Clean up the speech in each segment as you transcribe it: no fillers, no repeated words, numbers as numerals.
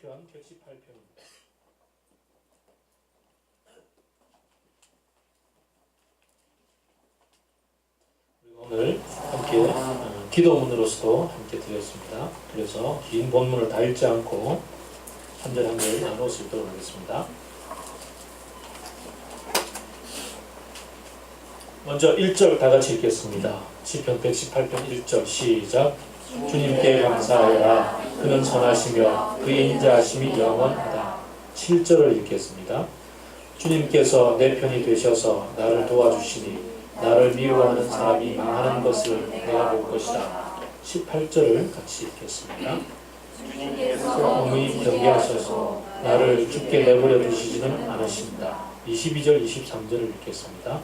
시편 118편입니다. 오늘 함께 기도문으로서도 함께 드렸습니다. 그래서 긴 본문을 다 읽지 않고 한 절 한 절 나누어 읽도록 하겠습니다. 먼저 1절 다 같이 읽겠습니다. 시편 118편 1절 시작. 주님께 감사하여라. 그는 선하시며 그의 인자하심이 영원하다. 7절을 읽겠습니다. 주님께서 내 편이 되셔서 나를 도와주시니 나를 미워하는 사람이 망하는 것을 내가 볼 것이다. 18절을 같이 읽겠습니다. 주님께서 엄히 경계하셔서 나를 죽게 내버려 두시지는 않으십니다. 22절 23절을 읽겠습니다.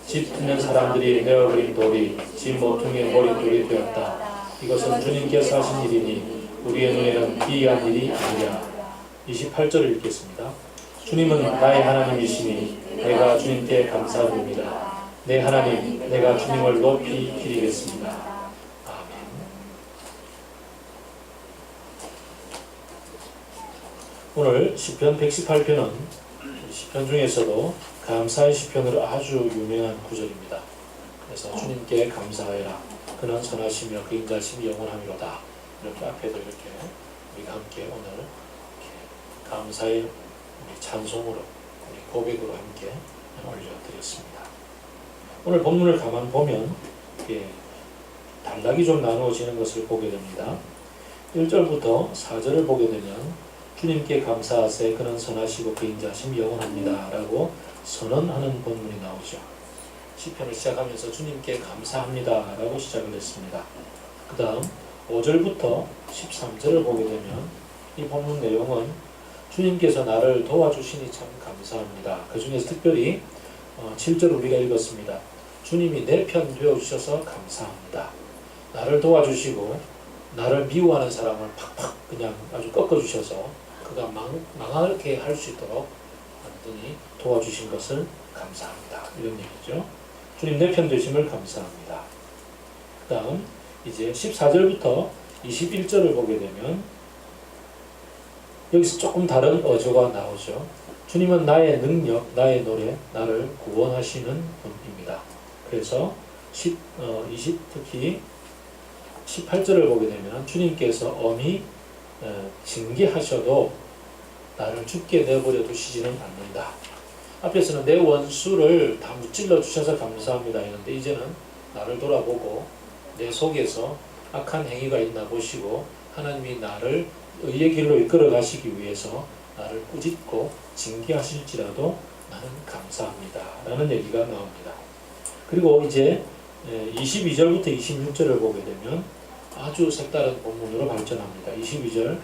집 짓는 사람들이 내어버린 돌이 집 모퉁이의 머릿돌이 되었다. 이것은 주님께서 하신 일이니 우리의 눈에는 기이한 일이 아니라. 28절을 읽겠습니다. 주님은 나의 하나님이시니 내가 주님께 감사드립니다. 내 하나님, 내가 주님을 높이 기리겠습니다. 아멘. 오늘 시편 118편은 시편 중에서도 감사의 시편으로 아주 유명한 구절입니다. 그래서 주님께 감사하여라. 그는 선하시며 그 인자하심이 영원하미로다. 이렇게 앞에도 이렇게 우리가 함께 오늘 이렇게 감사의 우리 찬송으로 우리 고백으로 함께 올려드렸습니다. 오늘 본문을 가만 보면 단락이 좀 나누어지는 것을 보게 됩니다. 1절부터 4절을 보게 되면 주님께 감사하세 그는 선하시고 그 인자하심이 영원합니다 라고 선언하는 본문이 나오죠. 시편을 시작하면서 주님께 감사합니다 라고 시작을 했습니다. 그 다음 5절부터 13절을 보게 되면 이 본문 내용은 주님께서 나를 도와주시니 참 감사합니다. 그 중에서 특별히 7절 우리가 읽었습니다. 주님이 내 편 되어주셔서 감사합니다. 나를 도와주시고 나를 미워하는 사람을 팍팍 그냥 아주 꺾어주셔서 그가 망하게 할 수 있도록 완전히 도와주신 것을 감사합니다. 이런 얘기죠. 주님 내 편 되심을 감사합니다. 그 다음 이제 14절부터 21절을 보게 되면 여기서 조금 다른 어조가 나오죠. 주님은 나의 능력, 나의 노래, 나를 구원하시는 분입니다. 그래서 특히 18절을 보게 되면 주님께서 엄히 징계하셔도 나를 죽게 내버려 두시지는 않는다. 앞에서는 내 원수를 다 무찔러 주셔서 감사합니다 했는데 이제는 나를 돌아보고 내 속에서 악한 행위가 있나 보시고 하나님이 나를 의의 길로 이끌어 가시기 위해서 나를 꾸짖고 징계하실지라도 나는 감사합니다 라는 얘기가 나옵니다. 그리고 이제 22절부터 26절을 보게 되면 아주 색다른 본문으로 발전합니다. 22절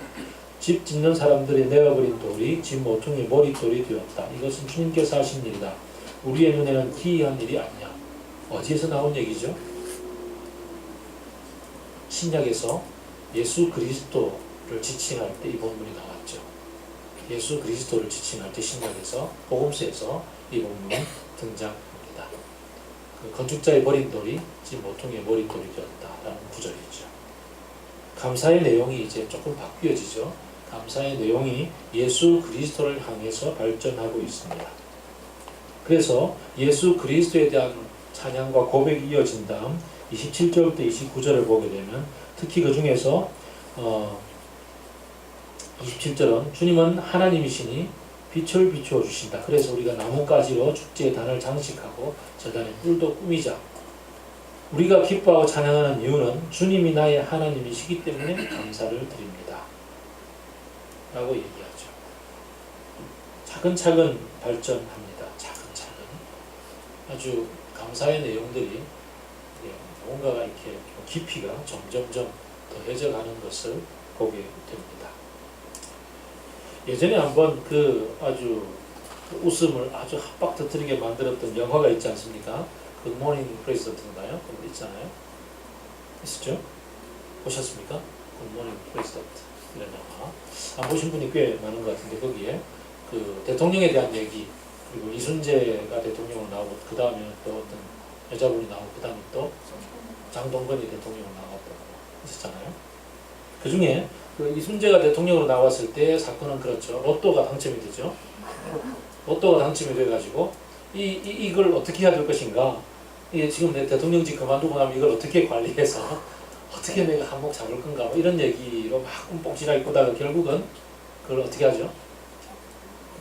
집 짓는 사람들이 내어버린 돌이 집 모퉁이의 머릿돌이 되었다. 이것은 주님께서 하신 일이다. 우리의 눈에는 기이한 일이 아니냐. 어디에서 나온 얘기죠? 신약에서 예수 그리스도를 지칭할 때 이 본문이 나왔죠. 예수 그리스도를 지칭할 때 신약에서 복음서에서 이 본문이 등장합니다. 그 건축자의 버린 돌이 집 모퉁이의 머릿돌이 되었다라는 구절이죠. 감사의 내용이 이제 조금 바뀌어지죠. 감사의 내용이 예수 그리스도를 향해서 발전하고 있습니다. 그래서 예수 그리스도에 대한 찬양과 고백이 이어진 다음 27절부터 29절을 보게 되면 특히 그 중에서 27절은 주님은 하나님이시니 빛을 비추어 주신다. 그래서 우리가 나뭇가지로 축제의 단을 장식하고 저 단에 뿔도 꾸미자. 우리가 기뻐하고 찬양하는 이유는 주님이 나의 하나님이시기 때문에 감사를 드립니다 라고 얘기하죠. 차근차근 발전합니다. 차근차근 아주 감사의 내용들이 뭔가가 이렇게 깊이가 점점점 더해져 가는 것을 보게 됩니다. 예전에 한번 그 아주 웃음을 아주 합박 터뜨리게 만들었던 영화가 있지 않습니까? 굿모닝 프레지던트인가요? 그거 있잖아요. 있었죠? 보셨습니까? 굿모닝 프레지던트 이런 영화. 안 보신 분이 꽤 많은 것 같은데 거기에 그 대통령에 대한 얘기 그리고 이순재가 대통령으로 나오고 그 다음에 또 어떤 여자분이 나오고 그 다음에 또 장동건이 대통령으로 나왔다고 있었잖아요. 그 중에 그 이순재가 대통령으로 나왔을 때 사건은 그렇죠. 로또가 당첨이 되죠. 로또가 당첨이 돼가지고 이걸 어떻게 해야 될 것인가. 이게 지금 내 대통령직 그만두고 나면 이걸 어떻게 관리해서 어떻게 내가 한몫 잡을 건가 뭐 이런 얘기로 막 꿈뻑지락 꾸다가 결국은 그걸 어떻게 하죠?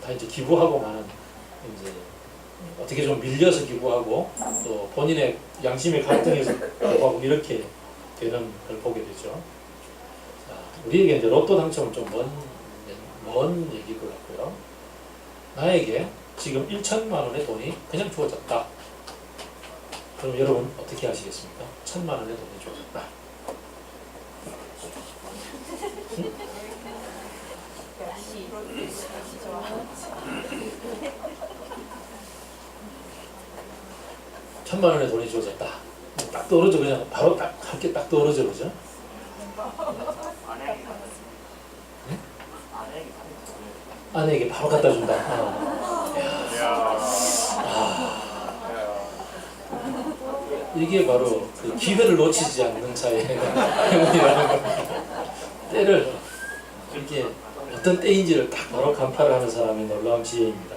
다 이제 기부하고 마는 이제 어떻게 좀 밀려서 기부하고 또 본인의 양심의 갈등에서 기부하고 이렇게 되는 걸 보게 되죠. 자, 우리에게 이제 로또 당첨은 좀 먼 얘기일 것 같고요. 나에게 지금 1천만 원의 돈이 그냥 주어졌다. 그럼 여러분 어떻게 하시겠습니까? 1천만 원의 돈이 주어졌다. 응? 천만 원의 돈이 주어졌다. 딱 떨어져 그냥 바로 딱 함께 딱 떨어져 그죠? 응? 아내에게 바로 갖다 준다. 이게 바로 그 기회를 놓치지 않는 자의 행운이라는 겁니다. 때를 이렇게 어떤 때인지를 딱 바로 간파를 하는 사람의 놀라운 지혜입니다.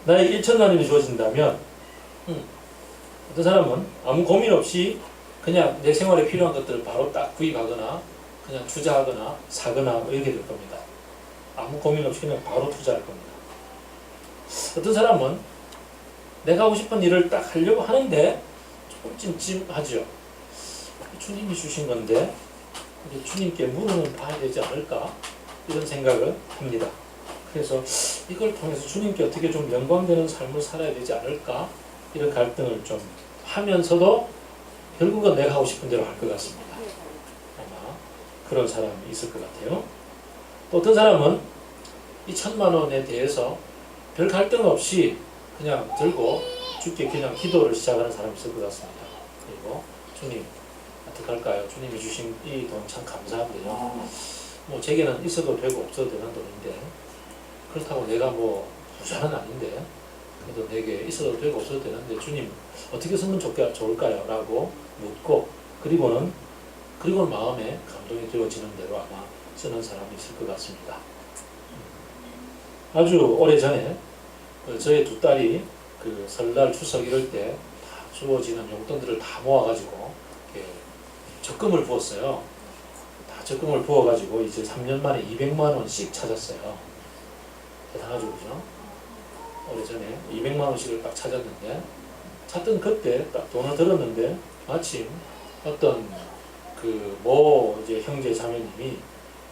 나에게 1천만 원이 주어진다면 어떤 사람은 아무 고민 없이 그냥 내 생활에 필요한 것들을 바로 딱 구입하거나 그냥 투자하거나 사거나 뭐 이렇게 될 겁니다. 아무 고민 없이 그냥 바로 투자할 겁니다. 어떤 사람은 내가 하고 싶은 일을 딱 하려고 하는데 조금 찜찜하죠. 주님이 주신 건데 주님께 물어는 봐야 되지 않을까 이런 생각을 합니다. 그래서 이걸 통해서 주님께 어떻게 좀 영광되는 삶을 살아야 되지 않을까 이런 갈등을 좀 하면서도 결국은 내가 하고 싶은 대로 할 것 같습니다. 아마 그런 사람이 있을 것 같아요. 또 어떤 사람은 이 1천만 원에 대해서 별 갈등 없이 그냥 들고 주께 그냥 기도를 시작하는 사람이 있을 것 같습니다. 그리고 주님 어떡할까요? 주님이 주신 이 돈 참 감사한데요. 뭐 제게는 있어도 되고 없어도 되는 돈인데 그렇다고 내가 뭐 부자는 아닌데 그래도 내게 있어도 되고 없어도 되는데 주님 어떻게 쓰면 좋을까요? 라고 묻고 그리고는 마음에 감동이 되어지는 대로 아마 쓰는 사람이 있을 것 같습니다. 아주 오래전에 저희 두 딸이 그 설날 추석 이럴 때 다 주어지는 용돈들을 다 모아가지고 적금을 부었어요. 다 적금을 부어가지고 이제 3년 만에 200만 원씩 찾았어요. 대단하죠, 그죠? 오래전에 200만 원씩을 딱 찾았는데 찾던 그때 딱 돈을 들었는데 마침 어떤 그 이제 형제 자매님이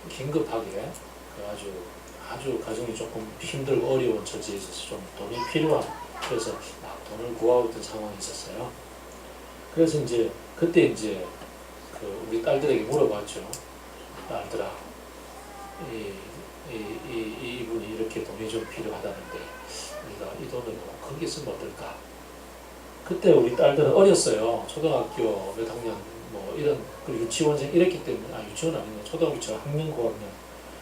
긴급하게 그 아주 가정이 조금 힘들고 어려운 처지에 있어서 좀 돈이 필요한 그래서 막 돈을 구하고 상황이 있었어요. 그래서 이제 그때 이제 그 우리 딸들에게 물어봤죠. 딸들아, 이분이 이렇게 돈이 좀 필요하다는데 우리가 이 돈을 거기 쓰면 어떨까? 그때 우리 딸들은 어렸어요. 초등학교 몇 학년 뭐 이런 그리고 유치원생 이랬기 때문에 유치원 아니네 초등학교 학년 고학년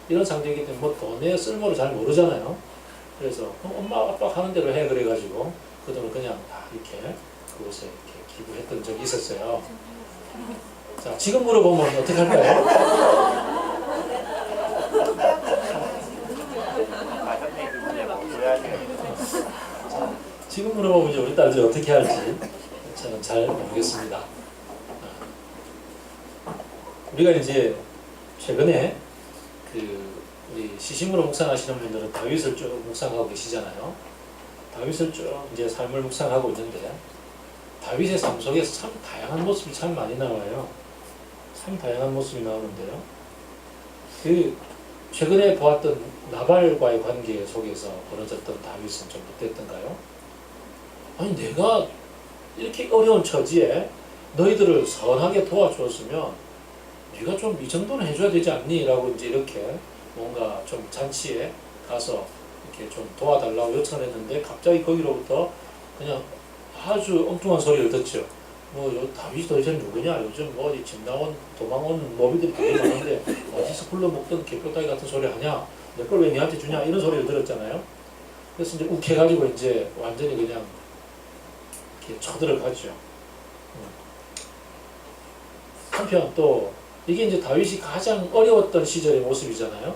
이런 상태이기 때문에 뭐 돈의 쓸모를 잘 모르잖아요. 그래서 엄마 아빠 하는 대로 해 그래가지고 그 돈을 그냥 다 이렇게 그곳에 이렇게 기부했던 적이 있었어요. 자 지금 물어보면 어떻게 할까요? 지금 물어보면 우리 딸들이 어떻게 할지 저는 잘 모르겠습니다. 우리가 이제 최근에 우리 시심으로 묵상하시는 분들은 다윗을 쭉 묵상하고 계시잖아요. 다윗을 쭉 이제 삶을 묵상하고 있는데 다윗의 삶 속에서 참 다양한 모습이 참 많이 나와요. 참 다양한 모습이 나오는데요. 최근에 보았던 나발과의 관계 속에서 벌어졌던 다윗은 좀 어땠던가요? 아니 내가 이렇게 어려운 처지에 너희들을 선하게 도와주었으면 네가 좀 이 정도는 해줘야 되지 않니? 라고 이제 이렇게 뭔가 좀 잔치에 가서 이렇게 좀 도와달라고 요청을 했는데 갑자기 거기로부터 그냥 아주 엉뚱한 소리를 듣죠. 다윗이 도대체 누구냐? 요즘 집 나온 도망온 노비들이 되게 많은데 어디서 굴러먹던 개뼈다귀 같은 소리 하냐? 내 걸 왜 니한테 주냐? 이런 소리를 들었잖아요. 그래서 이제 욱해가지고 이제 완전히 그냥 이렇게 쳐들어가죠. 한편 또 이게 이제 다윗이 가장 어려웠던 시절의 모습이잖아요.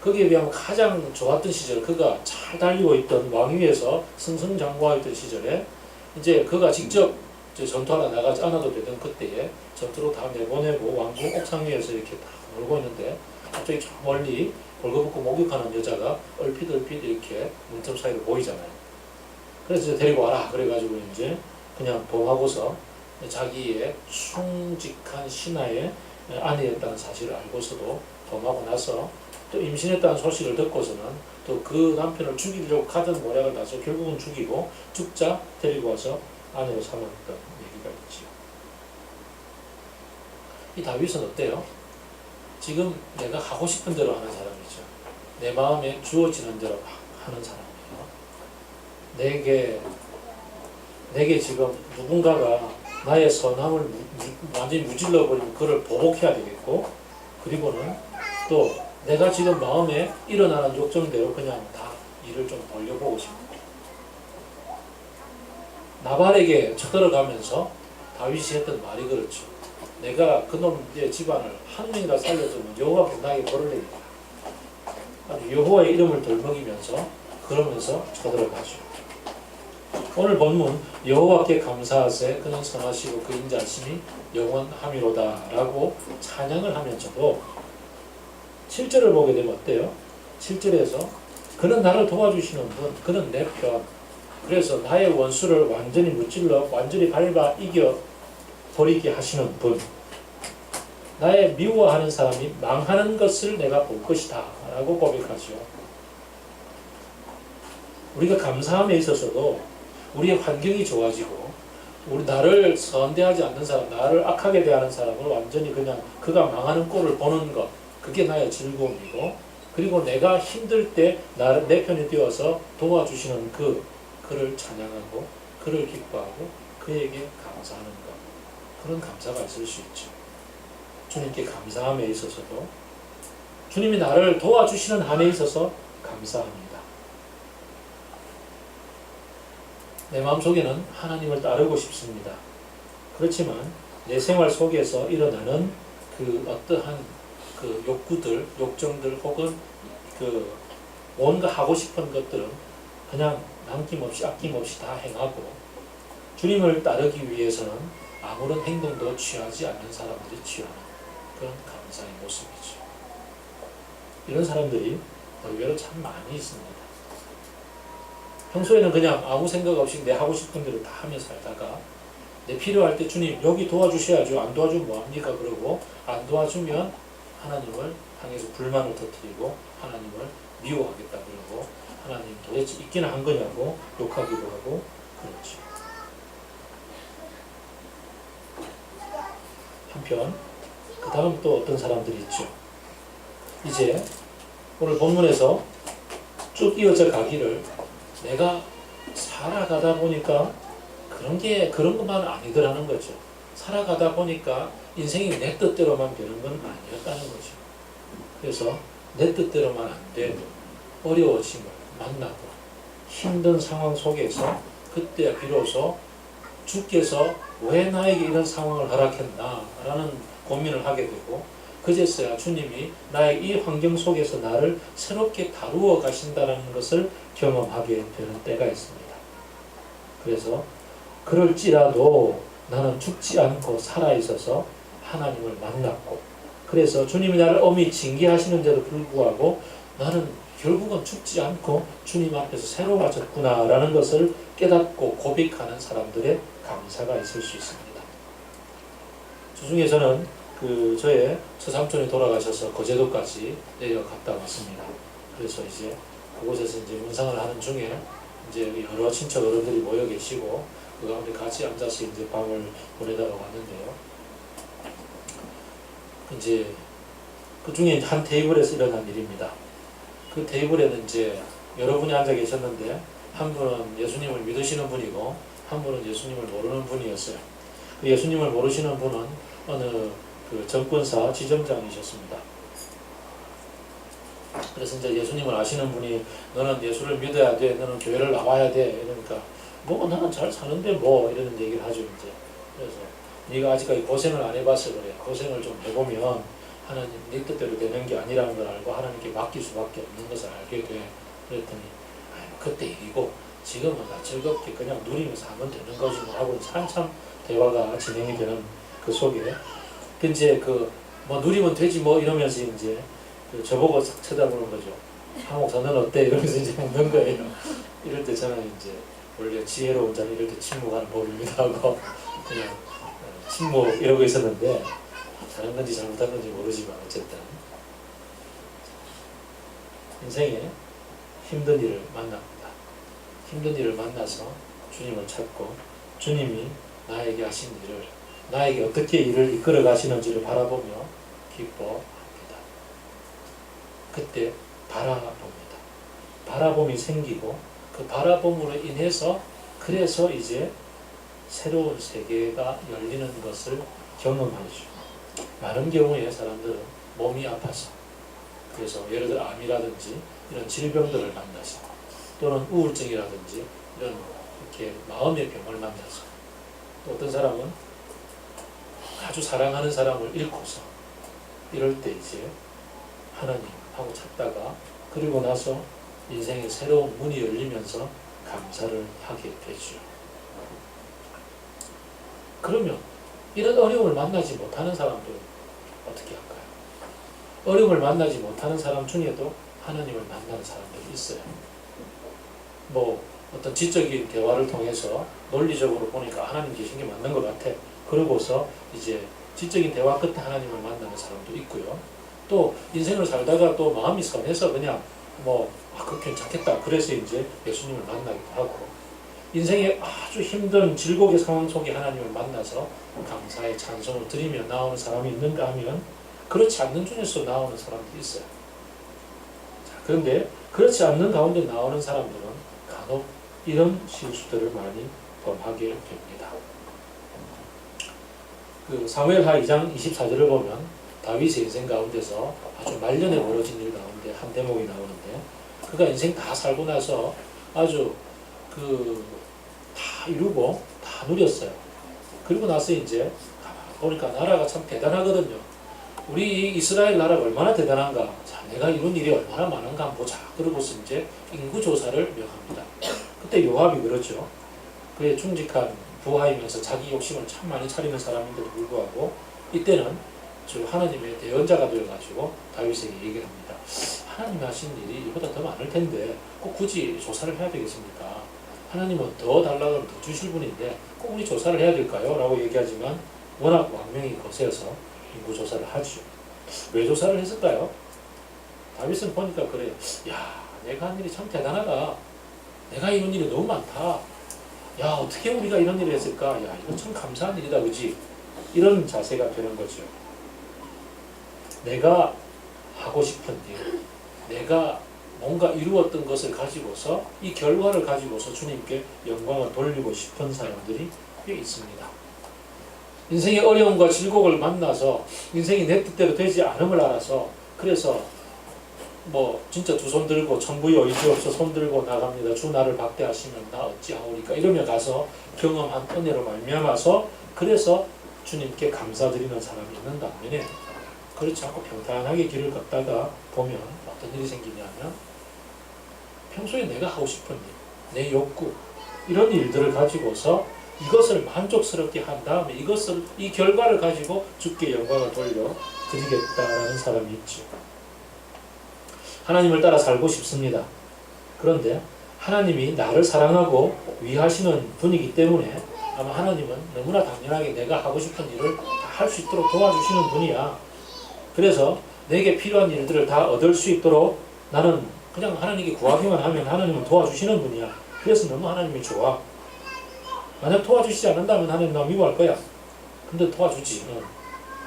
거기에 비하면 가장 좋았던 시절, 그가 잘 달리고 있던 왕위에서 승승장구하였던 시절에 이제 그가 직접 이제 전투하러 나가지 않아도 되던 그때에 전투로 다 내보내고 왕궁 옥상 위에서 이렇게 딱 놀고 있는데 갑자기 저 멀리 벌거벗고 목욕하는 여자가 얼핏 이렇게 문틈 사이로 보이잖아요. 그래서 이제 데리고 와라 그래가지고 이제 그냥 봉하고서 자기의 충직한 신하의 아내였다는 사실을 알고서도 봉하고 나서 또 임신했다는 소식을 듣고서는 또 그 남편을 죽이려고 하던 모략을 다서 결국은 죽이고 죽자 데리고 와서 아내로 삼았던 얘기가 있죠. 이 다윗은 어때요? 지금 내가 하고 싶은 대로 하는 사람이죠. 내 마음에 주어지는 대로 하는 사람이에요. 내게 지금 누군가가 나의 선함을 완전히 무질러버리면 그를 보복해야 되겠고, 그리고는 또 내가 지금 마음에 일어나는 욕정대로 그냥 다 일을 좀 돌려보고 싶고, 나발에게 쳐들어가면서 다윗이 했던 말이 그렇죠. 내가 그놈의 집안을 한 명이라 살려주면 여호와께 나에게 벌을 내리라. 아주 여호와의 이름을 돌먹이면서 그러면서 쳐들어가죠. 오늘 본문 여호와께 감사하세 그는 선하시고 그 인자하심이 영원함이로다 라고 찬양을 하면서도 7절을 보게 되면 어때요? 7절에서 그는 나를 도와주시는 분, 그는 내 편, 그래서 나의 원수를 완전히 무찔러 완전히 밟아 이겨 버리게 하시는 분, 나의 미워하는 사람이 망하는 것을 내가 볼 것이다 라고 고백하죠. 우리가 감사함에 있어서도 우리의 환경이 좋아지고 우리 나를 선대하지 않는 사람, 나를 악하게 대하는 사람을 완전히 그냥 그가 망하는 꼴을 보는 것, 그게 나의 즐거움이고, 그리고 내가 힘들 때 내 편이 되어서 도와주시는 그를 찬양하고 그를 기뻐하고 그에게 감사하는 것, 그런 감사가 있을 수 있죠. 주님께 감사함에 있어서도 주님이 나를 도와주시는 한에 있어서 감사합니다. 내 마음속에는 하나님을 따르고 싶습니다. 그렇지만 내 생활 속에서 일어나는 그 어떠한 그 욕구들, 욕정들 혹은 그 뭔가 하고 싶은 것들은 그냥 남김없이 아낌없이 다 행하고 주님을 따르기 위해서는 아무런 행동도 취하지 않는 사람들이 취하는 그런 감사의 모습이죠. 이런 사람들이 의외로 참 많이 있습니다. 평소에는 그냥 아무 생각 없이 내 하고 싶은 대로 다 하며 살다가 내 필요할 때 주님 여기 도와주셔야죠. 안 도와주면 뭐합니까? 그러고 안 도와주면 하나님을 향해서 불만을 터뜨리고 하나님을 미워하겠다 그러고 하나님 도대체 있기는 한 거냐고 욕하기도 하고 그렇죠. 한편 그 다음 또 어떤 사람들이 있죠. 이제 오늘 본문에서 쭉 이어져 가기를 내가 살아가다 보니까 그런 것만 아니더라는 거죠. 살아가다 보니까 인생이 내 뜻대로만 되는 건 아니었다는 거죠. 그래서 내 뜻대로만 안 되고 어려워짐을 만나고 힘든 상황 속에서 그때 비로소 주께서 왜 나에게 이런 상황을 허락했나 라는 고민을 하게 되고 그제서야 주님이 나의 이 환경 속에서 나를 새롭게 다루어 가신다는 것을 경험하게 되는 때가 있습니다. 그래서 그럴지라도 나는 죽지 않고 살아있어서 하나님을 만났고 그래서 주님이 나를 엄히 징계하시는데도 불구하고 나는 결국은 죽지 않고 주님 앞에서 새로워졌구나 라는 것을 깨닫고 고백하는 사람들의 감사가 있을 수 있습니다. 주중에서는 저의 처삼촌이 돌아가셔서 거제도까지 내려갔다 왔습니다. 그래서 이제 그곳에서 이제 문상을 하는 중에 이제 여러 친척 어른들이 모여 계시고 그 가운데 같이 앉아서 이제 밤을 보내다가 왔는데요. 이제 그 중에 한 테이블에서 일어난 일입니다. 그 테이블에는 이제 여러분이 앉아 계셨는데 한 분은 예수님을 믿으시는 분이고 한 분은 예수님을 모르는 분이었어요. 그 예수님을 모르시는 분은 어느 그 정권사 지점장이셨습니다. 그래서 이제 예수님을 아시는 분이 너는 예수를 믿어야 돼, 너는 교회를 나와야 돼 이러니까 뭐 나는 잘 사는데 뭐 이런 얘기를 하죠 이제. 그래서 네가 아직까지 고생을 안 해봐서 그래. 고생을 좀 해보면 하나님 네 뜻대로 되는 게 아니라는 걸 알고 하나님께 맡길 수밖에 없는 것을 알게 돼. 그랬더니 그때 일이고 지금은 나 즐겁게 그냥 누리면서 하면 되는 거지 뭐 하고 한참 대화가 진행이 되는 그 속에 이제 뭐 누리면 되지 뭐 이러면서 이제 저보고 싹 쳐다보는 거죠. 한옥사 넌 어때? 이러면서 이제 묻는 거예요. 이럴 때 저는 이제 원래 지혜로운 자는 이럴 때 침묵하는 법입니다 하고 그냥 침묵 이러고 있었는데 잘한 건지 잘못한 건지 모르지만 어쨌든 인생에 힘든 일을 만납니다. 힘든 일을 만나서 주님을 찾고 주님이 나에게 하신 일을 나에게 어떻게 일을 이끌어 가시는지를 바라보며 기뻐합니다. 그때 바라봅니다. 바라봄이 생기고 그 바라봄으로 인해서 그래서 이제 새로운 세계가 열리는 것을 경험하죠. 많은 경우에 사람들은 몸이 아파서 그래서 예를 들어 암이라든지 이런 질병들을 만나서 또는 우울증이라든지 이런 이렇게 마음의 병을 만나서 또 어떤 사람은 아주 사랑하는 사람을 잃고서 이럴 때 이제 하나님하고 찾다가 그리고 나서 인생의 새로운 문이 열리면서 감사를 하게 되죠. 그러면 이런 어려움을 만나지 못하는 사람들은 어떻게 할까요? 어려움을 만나지 못하는 사람 중에도 하나님을 만나는 사람들이 있어요. 뭐 어떤 지적인 대화를 통해서 논리적으로 보니까 하나님 계신 게 맞는 것 같아. 그러고서 이제 지적인 대화 끝에 하나님을 만나는 사람도 있고요. 또 인생을 살다가 또 마음이 선해서 그냥 그거 괜찮겠다. 그래서 이제 예수님을 만나기도 하고 인생의 아주 힘든 질곡의 상황 속에 하나님을 만나서 감사의 찬송을 드리며 나오는 사람이 있는가 하면 그렇지 않는 중에서 나오는 사람들이 있어요. 자, 그런데 그렇지 않는 가운데 나오는 사람들은 간혹 이런 실수들을 많이 범하게 됩니다. 사무엘하 2장 24절을 보면 다윗의 인생 가운데서 아주 말년에 벌어진 일 가운데 한 대목이 나오는데 그가 인생 다 살고 나서 아주 다 이루고 다 누렸어요. 그리고 나서 이제 보니까 나라가 참 대단하거든요. 우리 이스라엘 나라가 얼마나 대단한가. 자, 내가 이룬 일이 얼마나 많은가 한번 보자. 그러고서 이제 인구조사를 명합니다. 그때 요압이 그렇죠. 그의 충직한 부하이면서 자기 욕심을 참 많이 차리는 사람인데도 불구하고 이때는 저 하나님의 대언자가 되어가지고 다윗에게 얘기를 합니다. 하나님이 하신 일이 이보다 더 많을 텐데 꼭 굳이 조사를 해야 되겠습니까? 하나님은 더 달라고 하면 더 주실 분인데 꼭 우리 조사를 해야 될까요? 라고 얘기하지만 워낙 왕명이 거세서 인구조사를 하죠. 왜 조사를 했을까요? 다윗은 보니까 그래요. 야, 내가 한 일이 참 대단하다. 내가 이룬 일이 너무 많다. 야, 어떻게 우리가 이런 일을 했을까? 야, 이거 참 감사한 일이다, 그지? 이런 자세가 되는 거죠. 내가 하고 싶은 일, 내가 뭔가 이루었던 것을 가지고서 이 결과를 가지고서 주님께 영광을 돌리고 싶은 사람들이 꽤 있습니다. 인생의 어려움과 질곡을 만나서 인생이 내 뜻대로 되지 않음을 알아서 그래서 진짜 두 손 들고 천부여 의지없어 손 들고 나갑니다. 주 나를 박대하시면 나 어찌하오리까 이러며 가서 경험한 은혜로 말미암아서 그래서 주님께 감사드리는 사람이 있는 반면에 그렇지 않고 평탄하게 길을 걷다가 보면 어떤 일이 생기냐면 평소에 내가 하고 싶은 일, 내 욕구 이런 일들을 가지고서 이것을 만족스럽게 한 다음에 이 결과를 가지고 주께 영광을 돌려 드리겠다라는 사람이 있죠. 하나님을 따라 살고 싶습니다. 그런데 하나님이 나를 사랑하고 위하시는 분이기 때문에 아마 하나님은 너무나 당연하게 내가 하고 싶은 일을 다 할 수 있도록 도와주시는 분이야. 그래서 내게 필요한 일들을 다 얻을 수 있도록 나는 그냥 하나님께 구하기만 하면 하나님은 도와주시는 분이야. 그래서 너무 하나님이 좋아. 만약 도와주시지 않는다면 하나님 나 미워할 거야. 근데 도와주지.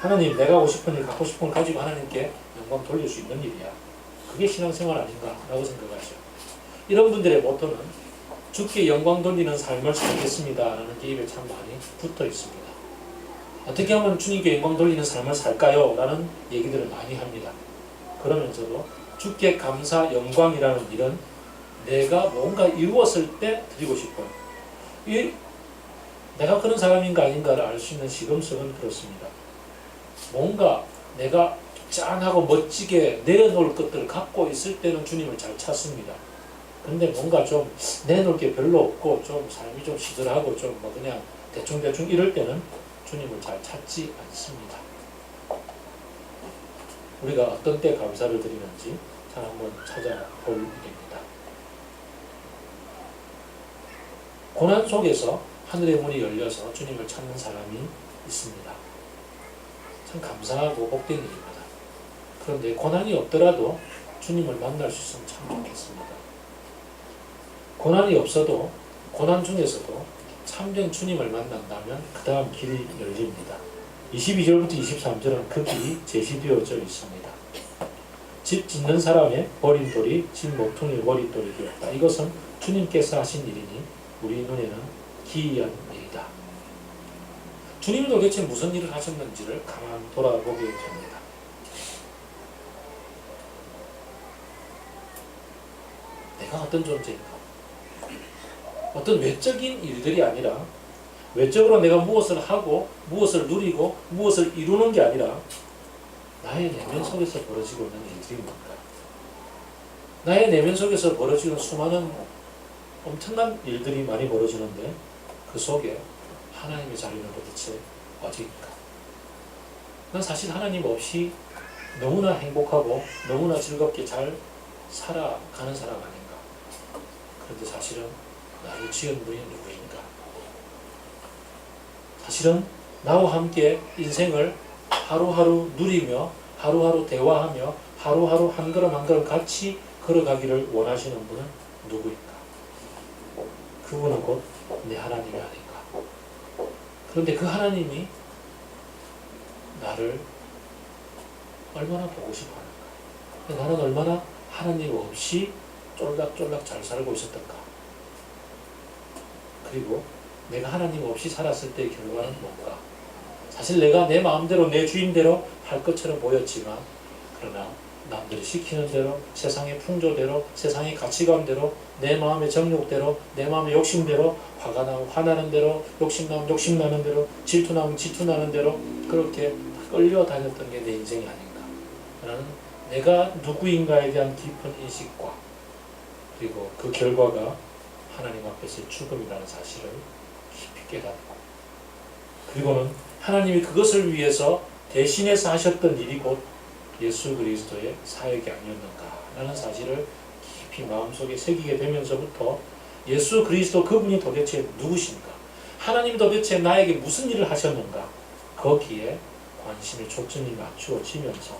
하나님 내가 하고 싶은 일, 갖고 싶은 걸 가지고 하나님께 영광 돌릴 수 있는 일이야. 그게 신앙생활 아닌가라고 생각하죠. 이런 분들의 모토는 주께 영광 돌리는 삶을 살겠습니다 라는 게 입에 참 많이 붙어 있습니다. 어떻게 하면 주님께 영광 돌리는 삶을 살까요? 라는 얘기들을 많이 합니다. 그러면서도 주께 감사 영광이라는 일은 내가 뭔가 이루었을 때 드리고 싶어요. 내가 그런 사람인가 아닌가를 알 수 있는 시금석은 그렇습니다. 뭔가 내가 짠하고 멋지게 내려놓을 것들을 갖고 있을 때는 주님을 잘 찾습니다. 근데 뭔가 좀 내놓을 게 별로 없고 좀 삶이 좀 시들하고 좀 뭐 그냥 대충대충 이럴 때는 주님을 잘 찾지 않습니다. 우리가 어떤 때 감사를 드리는지 잘 한번 찾아볼 일입니다. 고난 속에서 하늘의 문이 열려서 주님을 찾는 사람이 있습니다. 참 감사하고 복된 일입니다. 그런데 고난이 없더라도 주님을 만날 수 있으면 참 좋겠습니다. 고난이 없어도 고난 중에서도 참된 주님을 만난다면 그 다음 길이 열립니다. 22절부터 23절은 그 길이 제시되어져 있습니다. 집 짓는 사람의 버린 돌이 집 모퉁이의 머릿돌이 되었다. 이것은 주님께서 하신 일이니 우리 눈에는 기이한 일이다. 주님이 도대체 무슨 일을 하셨는지를 가만 돌아보게 됩니다. 내가 어떤 존재인가? 어떤 외적인 일들이 아니라 외적으로 내가 무엇을 하고 무엇을 누리고 무엇을 이루는 게 아니라 나의 내면 속에서 벌어지고 있는 일들이 뭔가? 나의 내면 속에서 벌어지는 수많은 엄청난 일들이 많이 벌어지는데 그 속에 하나님의 자리는 도대체 어디입니까? 난 사실 하나님 없이 너무나 행복하고 너무나 즐겁게 잘 살아가는 사람 아닌가? 그런데 사실은 나를 지은 분이 누구인가? 사실은 나와 함께 인생을 하루하루 누리며 하루하루 대화하며 하루하루 한 걸음 한 걸음 같이 걸어가기를 원하시는 분은 누구인가? 그분은 곧 내 하나님이 아닌가? 그런데 그 하나님이 나를 얼마나 보고 싶어 하는가? 나는 얼마나 하나님 없이 쫄락쫄락 잘 살고 있었던가? 그리고 내가 하나님 없이 살았을 때의 결과는 뭔가? 사실 내가 내 마음대로 내 주인대로 할 것처럼 보였지만 그러나 남들이 시키는 대로 세상의 풍조대로 세상의 가치관대로 내 마음의 정욕대로 내 마음의 욕심대로 화가 나면 화나는 대로 욕심나면 욕심나는 대로 질투나면 질투나는 대로 그렇게 끌려다녔던 게 내 인생이 아닌가. 나는 내가 누구인가에 대한 깊은 인식과 그리고 그 결과가 하나님 앞에서의 죽음이라는 사실을 깊이 깨닫고 그리고는 하나님이 그것을 위해서 대신해서 하셨던 일이 곧 예수 그리스도의 사역이 아니었는가 라는 사실을 깊이 마음속에 새기게 되면서부터 예수 그리스도 그분이 도대체 누구신가? 하나님 도대체 나에게 무슨 일을 하셨는가? 거기에 관심의 초점이 맞추어지면서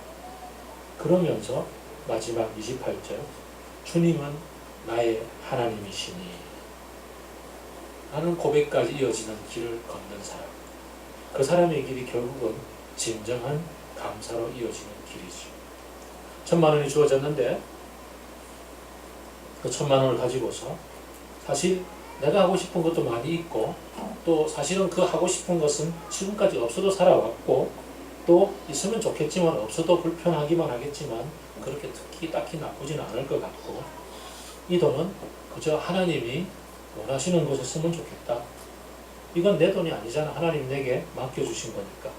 그러면서 마지막 28절 주님은 나의 하나님이시니 라는 고백까지 이어지는 길을 걷는 사람. 그 사람의 길이 결국은 진정한 감사로 이어지는 길이죠. 1,000,000원이 주어졌는데 그 1,000,000원을 가지고서 사실 내가 하고 싶은 것도 많이 있고 또 사실은 그 하고 싶은 것은 지금까지 없어도 살아왔고 또 있으면 좋겠지만 없어도 불편하기만 하겠지만 그렇게 딱히 나쁘지는 않을 것 같고 이 돈은 그저 하나님이 원하시는 곳에 쓰면 좋겠다. 이건 내 돈이 아니잖아. 하나님 내게 맡겨주신 거니까.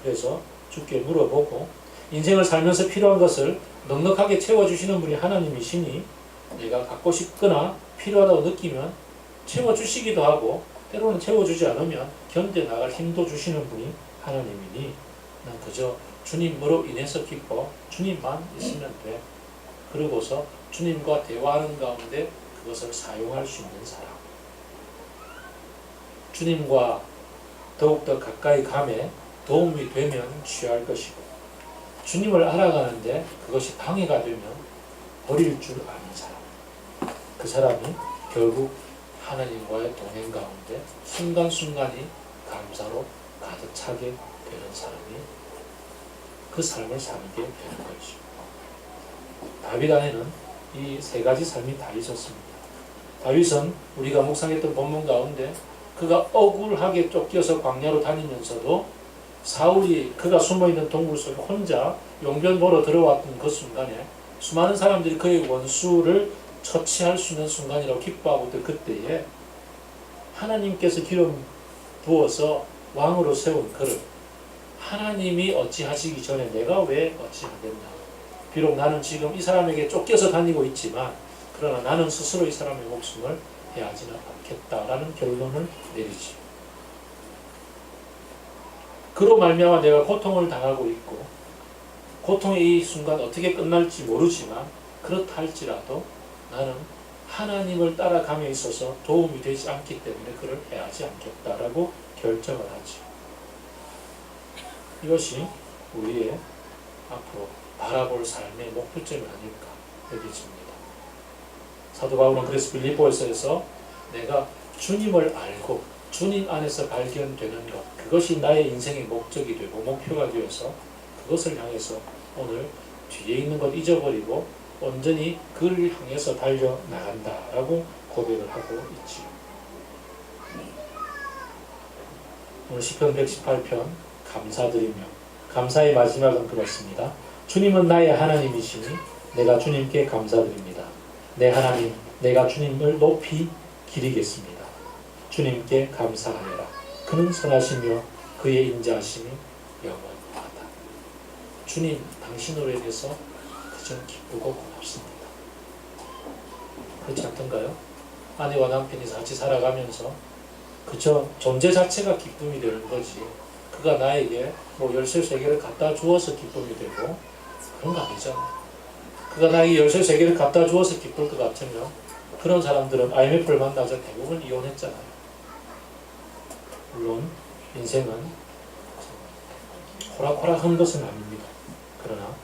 그래서 주께 물어보고 인생을 살면서 필요한 것을 넉넉하게 채워주시는 분이 하나님이시니 내가 갖고 싶거나 필요하다고 느끼면 채워주시기도 하고 때로는 채워주지 않으면 견뎌나갈 힘도 주시는 분이 하나님이니 난 그저 주님으로 인해서 기뻐 주님만 있으면 돼. 그러고서 주님과 대화하는 가운데 그것을 사용할 수 있는 사람. 주님과 더욱더 가까이 감에 도움이 되면 취할 것이고 주님을 알아가는데 그것이 방해가 되면 버릴 줄 아는 사람. 그 사람이 결국 하나님과의 동행 가운데 순간순간이 감사로 가득 차게 되는 사람이 그 삶을 살게 되는 것이죠. 다윗 안에는 이 세 가지 삶이 다 있었습니다. 다윗은 우리가 묵상했던 본문 가운데 그가 억울하게 쫓겨서 광야로 다니면서도 사울이 그가 숨어있는 동굴 속에 혼자 용변 보러 들어왔던 그 순간에 수많은 사람들이 그의 원수를 처치할 수 있는 순간이라고 기뻐하고 있던 그때에 하나님께서 기름 부어서 왕으로 세운 그를 하나님이 어찌하시기 전에 내가 왜 어찌하겠나. 비록 나는 지금 이 사람에게 쫓겨서 다니고 있지만 그러나 나는 스스로 이 사람의 목숨을 해하지는 않겠다라는 결론을 내리지. 그로 말미암아 내가 고통을 당하고 있고 고통의 이 순간 어떻게 끝날지 모르지만 그렇다 할지라도 나는 하나님을 따라감에 있어서 도움이 되지 않기 때문에 그를 해하지 않겠다라고 결정을 하지. 이것이 우리의 앞으로 바라볼 삶의 목표점이 아닐까 여겨집니다. 사도 바울은 그래서 빌립보서에서 내가 주님을 알고 주님 안에서 발견되는 것, 그것이 나의 인생의 목적이 되고 목표가 되어서 그것을 향해서 오늘 뒤에 있는 것 잊어버리고 온전히 그를 향해서 달려나간다라고 고백을 하고 있지요. 오늘 시편 118편 감사드리며 감사의 마지막은 그렇습니다. 주님은 나의 하나님이시니 내가 주님께 감사드립니다. 내 하나님, 내가 주님을 높이 기리겠습니다. 주님께 감사하여라. 그는 선하시며 그의 인자하심이 영원하다. 주님, 당신으로 인해서 그저 기쁘고 고맙습니다. 그렇지 않던가요? 아내와 남편이 같이 살아가면서 그저 존재 자체가 기쁨이 되는 거지. 그가 나에게 뭐 열쇠 3개를 갖다 주어서 기쁨이 되고 그런 거 아니잖아. 그가 나에게 열쇠 3개를 갖다 주어서 기쁠 것 같으면 그런 사람들은 IMF를 만나서 대부분 이혼했잖아요. 물론 인생은 호락호락한 것은 아닙니다. 그러나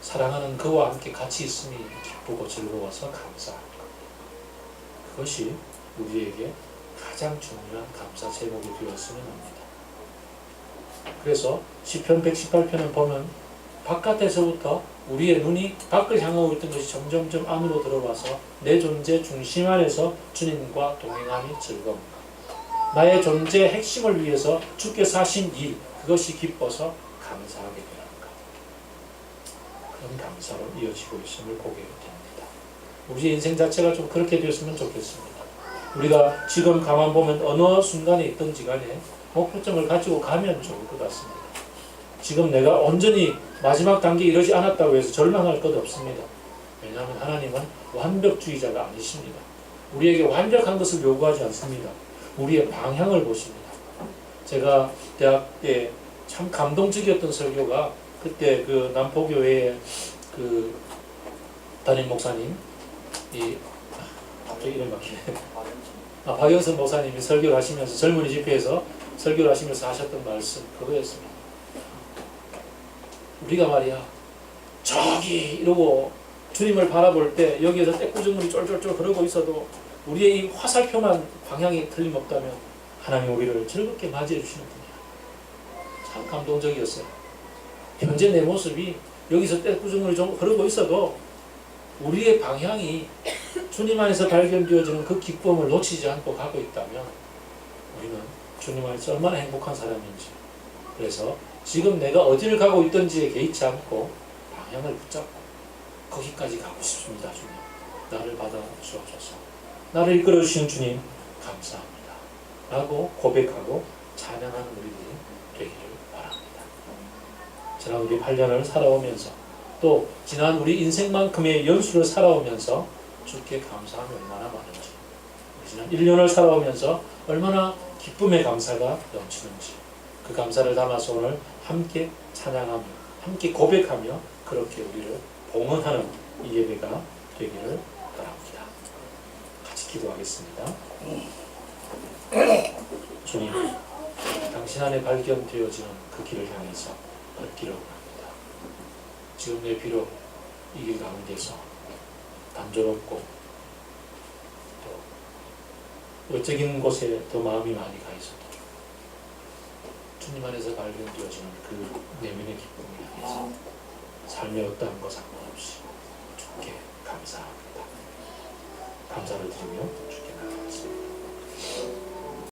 사랑하는 그와 함께 같이 있음이 기쁘고 즐거워서 감사합니다. 그것이 우리에게 가장 중요한 감사 제목이 되었으면 합니다. 그래서 시편 118편을 보면 바깥에서부터 우리의 눈이 밖을 향하고 있던 것이 점점점 안으로 들어와서 내 존재 중심 안에서 주님과 동행함이 즐거운가. 나의 존재의 핵심을 위해서 주께서 하신 일, 그것이 기뻐서 감사하게 되는가. 그런 감사로 이어지고 있음을 보게 됩니다. 우리의 인생 자체가 좀 그렇게 되었으면 좋겠습니다. 우리가 지금 가만 보면 어느 순간에 있든지 간에 목표점을 가지고 가면 좋을 것 같습니다. 지금 내가 온전히 마지막 단계에 이르지 않았다고 해서 절망할 것 없습니다. 왜냐하면 하나님은 완벽주의자가 아니십니다. 우리에게 완벽한 것을 요구하지 않습니다. 우리의 방향을 보십니다. 제가 대학 때 참 감동적이었던 설교가 그때 그 남포교회의 그 담임 목사님, 갑자기 이름 막히네. 박영선 목사님이 설교를 하시면서 젊은이 집회에서 설교를 하시면서 하셨던 말씀 그거였습니다. 우리가 말이야 저기 이러고 주님을 바라볼 때 여기에서 떼꾸중물이 쫄쫄쫄 흐르고 있어도 우리의 이 화살표만 방향이 틀림없다면 하나님 우리를 즐겁게 맞이해 주시는 분이야. 참 감동적이었어요. 현재 내 모습이 여기서 떼꾸중물이 좀 흐르고 있어도 우리의 방향이 주님 안에서 발견되어지는 그 기쁨을 놓치지 않고 가고 있다면 우리는 주님 안에서 얼마나 행복한 사람인지. 그래서 지금 내가 어디를 가고 있든지에 개의치 않고 방향을 붙잡고 거기까지 가고 싶습니다. 주님, 나를 받아 주옵소서. 나를 이끌어 주시는 주님 감사합니다 라고 고백하고 찬양하는 우리들이 되기를 바랍니다. 지난 우리 8년을 살아오면서 또 지난 우리 인생만큼의 연수를 살아오면서 주께 감사함이 얼마나 많은지, 지난 1년을 살아오면서 얼마나 기쁨의 감사가 넘치는지 그 감사를 담아서 오늘 함께 찬양하며 함께 고백하며 그렇게 우리를 봉헌하는 이 예배가 되기를 바랍니다. 같이 기도하겠습니다. 주님, 당신 안에 발견되어지는 그 길을 향해서 걷기를 원합니다. 지금 내 비록 이 길 가운데서 단조롭고 또 외적인 곳에 더 마음이 많이 가 있어도 주님 안에서 발견되어지는 그 내면의 기쁨을 향해서 삶의 어떠한 것 상관없이 주께 감사합니다. 감사를 드리며 주께 나아가겠습니다.